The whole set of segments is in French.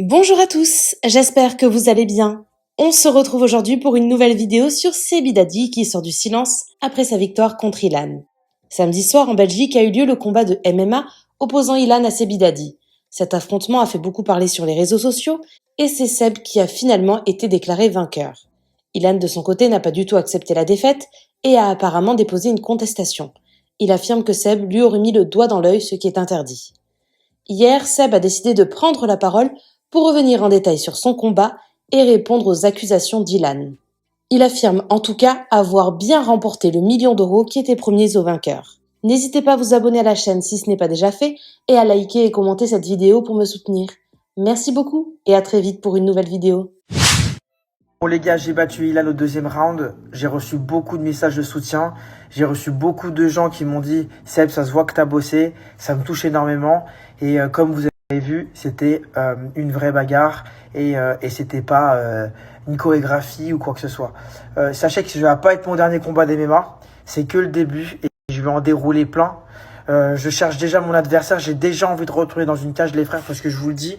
Bonjour à tous, j'espère que vous allez bien. On se retrouve aujourd'hui pour une nouvelle vidéo sur Sebi Dadi qui sort du silence après sa victoire contre Ilan. Samedi soir en Belgique a eu lieu le combat de MMA opposant Ilan à Sebi Dadi. Cet affrontement a fait beaucoup parler sur les réseaux sociaux et c'est Seb qui a finalement été déclaré vainqueur. Ilan de son côté n'a pas du tout accepté la défaite et a apparemment déposé une contestation. Il affirme que Seb lui aurait mis le doigt dans l'œil, ce qui est interdit. Hier, Seb a décidé de prendre la parole pour revenir en détail sur son combat et répondre aux accusations d'Ilan. Il affirme en tout cas avoir bien remporté le 1 million d'euros qui était promis au vainqueur. N'hésitez pas à vous abonner à la chaîne si ce n'est pas déjà fait et à liker et commenter cette vidéo pour me soutenir. Merci beaucoup et à très vite pour une nouvelle vidéo. Bon les gars, j'ai battu Ilan au deuxième round. J'ai reçu beaucoup de messages de soutien. J'ai reçu beaucoup de gens qui m'ont dit « Seb, ça se voit que t'as bossé ». Ça me touche énormément. Et comme vous avez vu, c'était une vraie bagarre et c'était pas une chorégraphie ou quoi que ce soit. Sachez que ce ne va pas être mon dernier combat d'MMA. C'est que le début et je vais en dérouler plein. Je cherche déjà mon adversaire. J'ai déjà envie de retourner dans une cage, les frères, parce que je vous le dis,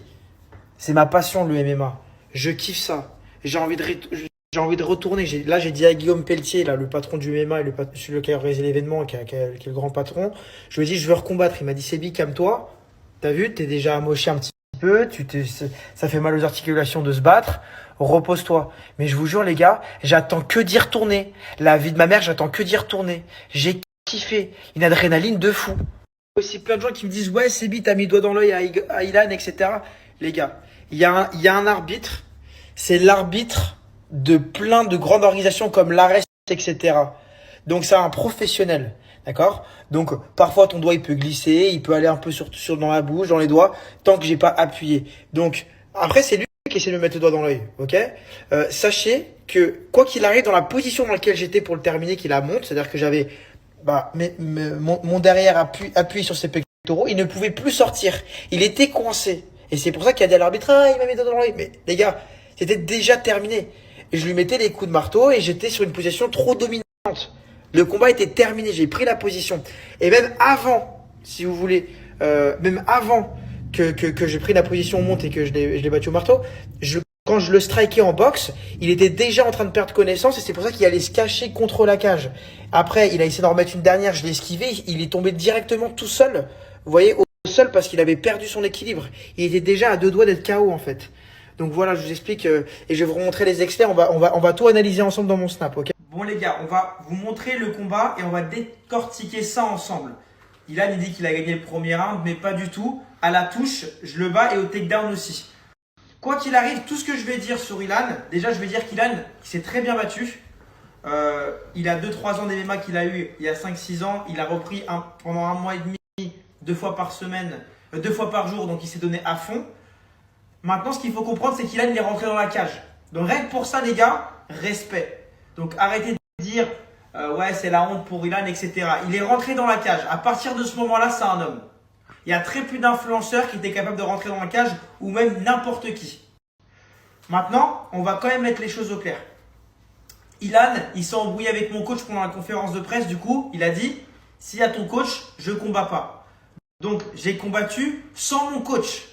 c'est ma passion, le MMA. Je kiffe ça. J'ai envie de retourner. Là, j'ai dit à Guillaume Pelletier, là, le patron du MMA et celui qui a organisé l'événement, qui est le grand patron. Je lui ai dit, je veux recombattre. Il m'a dit, Sebi, calme-toi. T'as vu, t'es déjà amoché un petit peu. Ça fait mal aux articulations de se battre. Repose-toi. Mais je vous jure, les gars, j'attends que d'y retourner. La vie de ma mère, j'attends que d'y retourner. J'ai kiffé. Une adrénaline de fou. Aussi plein de gens qui me disent, ouais, Sebi, t'as mis le doigt dans l'œil à Ilan, etc. Les gars, il y a un arbitre. C'est l'arbitre de plein de grandes organisations comme l'ARES, etc. Donc c'est un professionnel, d'accord? Donc parfois ton doigt il peut glisser, il peut aller un peu dans la bouche, dans les doigts, tant que j'ai pas appuyé. Donc après c'est lui qui essaie de me mettre le doigt dans l'œil, ok? Sachez que quoi qu'il arrive dans la position dans laquelle j'étais pour le terminer, qu'il la monte, c'est-à-dire que j'avais mon derrière appuyé sur ses pectoraux, il ne pouvait plus sortir, il était coincé. Et c'est pour ça qu'il a dit à l'arbitre, ah il m'a mis le doigt dans l'œil. Mais les gars, c'était déjà terminé. Et je lui mettais les coups de marteau et j'étais sur une position trop dominante. Le combat était terminé, j'ai pris la position. Et même avant, si vous voulez, même avant que j'ai pris la position monte et que je l'ai battu au marteau, quand je le strikais en boxe, il était déjà en train de perdre connaissance et c'est pour ça qu'il allait se cacher contre la cage. Après, il a essayé d'en remettre une dernière, je l'ai esquivé, il est tombé directement tout seul, vous voyez, au sol parce qu'il avait perdu son équilibre. Il était déjà à 2 doigts d'être KO en fait. Donc voilà, je vous explique et je vais vous montrer les extraits. On va tout analyser ensemble dans mon snap, ok? Bon les gars, on va vous montrer le combat et on va décortiquer ça ensemble. Ilan il dit qu'il a gagné le premier round, mais pas du tout. À la touche, je le bats et au takedown aussi. Quoi qu'il arrive, tout ce que je vais dire sur Ilan, déjà je vais dire qu'Ilan s'est très bien battu. Il a 2-3 ans d'MMA qu'il a eu il y a 5-6 ans. Il a repris pendant 1 mois et demi, 2 fois par semaine, 2 fois par jour, donc il s'est donné à fond. Maintenant, ce qu'il faut comprendre, c'est qu'Ilan est rentré dans la cage. Donc rien que pour ça, les gars, respect. Donc arrêtez de dire ouais, c'est la honte pour Ilan, etc. Il est rentré dans la cage. À partir de ce moment-là, c'est un homme. Il y a très peu d'influenceurs qui étaient capables de rentrer dans la cage ou même n'importe qui. Maintenant, on va quand même mettre les choses au clair. Ilan, il s'est embrouillé avec mon coach pendant la conférence de presse. Du coup, il a dit, s'il y a ton coach, je ne combats pas. Donc, j'ai combattu sans mon coach.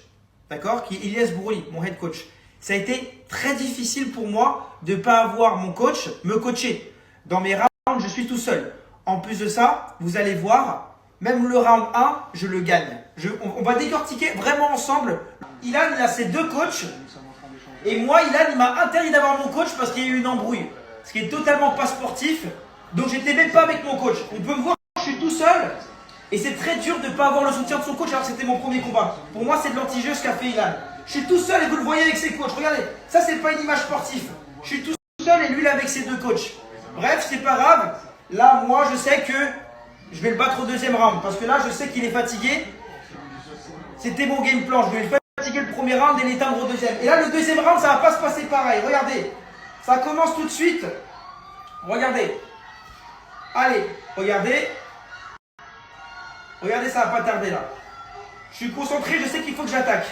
D'accord? Qui est Ilyes Bourli, mon head coach. Ça a été très difficile pour moi de ne pas avoir mon coach me coacher. Dans mes rounds, je suis tout seul. En plus de ça, vous allez voir, même le round 1, je le gagne. On va décortiquer vraiment ensemble. Ilan, il a ses 2 coachs. Et moi, Ilan, il m'a interdit d'avoir mon coach parce qu'il y a eu une embrouille. Ce qui est totalement pas sportif. Donc, j'étais même pas avec mon coach. On peut me voir, je suis tout seul. Et c'est très dur de ne pas avoir le soutien de son coach alors que c'était mon premier combat. Pour moi, c'est de l'anti-jeu ce qu'a fait Ilan. Je suis tout seul et vous le voyez avec ses coachs. Regardez, ça c'est pas une image sportive. Je suis tout seul et lui là avec ses 2 coachs. Bref, c'est pas grave. Là, moi, je sais que je vais le battre au deuxième round. Parce que là, je sais qu'il est fatigué. C'était mon game plan. Je vais le fatiguer le premier round et l'éteindre au deuxième. Et là, le deuxième round, ça va pas se passer pareil. Regardez, ça commence tout de suite. Regardez. Allez, regardez. Regardez, ça va pas tarder là. Je suis concentré, je sais qu'il faut que j'attaque.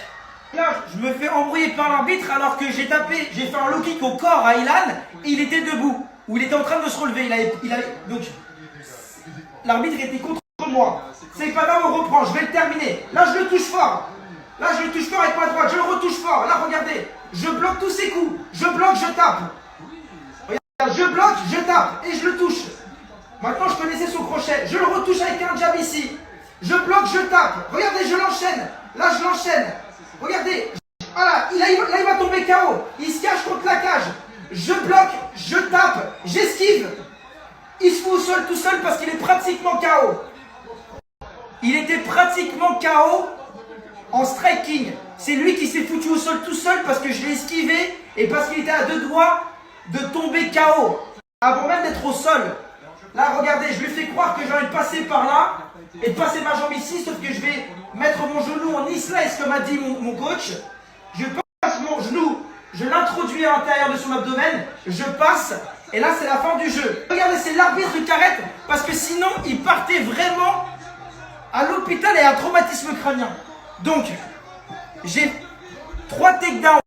Là, je me fais embrouiller par l'arbitre alors que j'ai fait un low kick au corps à Ilan et il était debout. Ou il était en train de se relever. Donc, l'arbitre était contre moi. C'est pas grave, on reprend, je vais le terminer. Là, je le touche fort. Là, je le touche fort avec ma droite, je le retouche fort. Là, regardez, je bloque tous ses coups. Je bloque, je tape. Regarde, je bloque, je tape et je le touche. Maintenant, je connaissais son crochet. Je le retouche avec un jab ici. Je bloque, je tape. Regardez, je l'enchaîne. Là, je l'enchaîne. Regardez. Voilà, là, il va tomber KO. Il se cache contre la cage. Je bloque, je tape, j'esquive. Il se fout au sol tout seul parce qu'il est pratiquement KO. Il était pratiquement KO en striking. C'est lui qui s'est foutu au sol tout seul parce que je l'ai esquivé et parce qu'il était à 2 doigts de tomber KO. Avant même d'être au sol. Là, regardez, je lui fais croire que j'ai envie de passer par là et de passer ma jambe ici, sauf que je vais mettre mon genou en e-slice comme a dit mon coach. Je passe mon genou, je l'introduis à l'intérieur de son abdomen, je passe et là c'est la fin du jeu. Regardez, c'est l'arbitre qui arrête parce que sinon il partait vraiment à l'hôpital et à un traumatisme crânien. Donc, j'ai 3 takedowns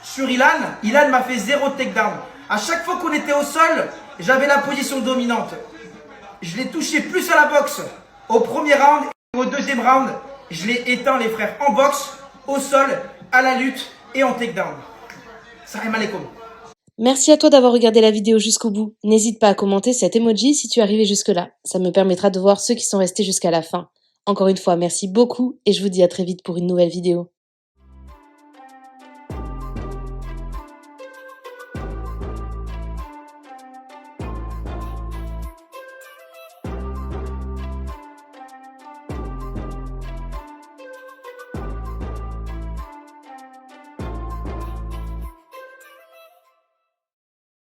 sur Ilan. Ilan m'a fait 0 takedown. À chaque fois qu'on était au sol, j'avais la position dominante. Je l'ai touché plus à la boxe au premier round et au deuxième round. Je l'ai éteint les frères en boxe, au sol, à la lutte et en takedown. Salam alaikum. Merci à toi d'avoir regardé la vidéo jusqu'au bout. N'hésite pas à commenter cet emoji si tu es arrivé jusque-là. Ça me permettra de voir ceux qui sont restés jusqu'à la fin. Encore une fois, merci beaucoup et je vous dis à très vite pour une nouvelle vidéo.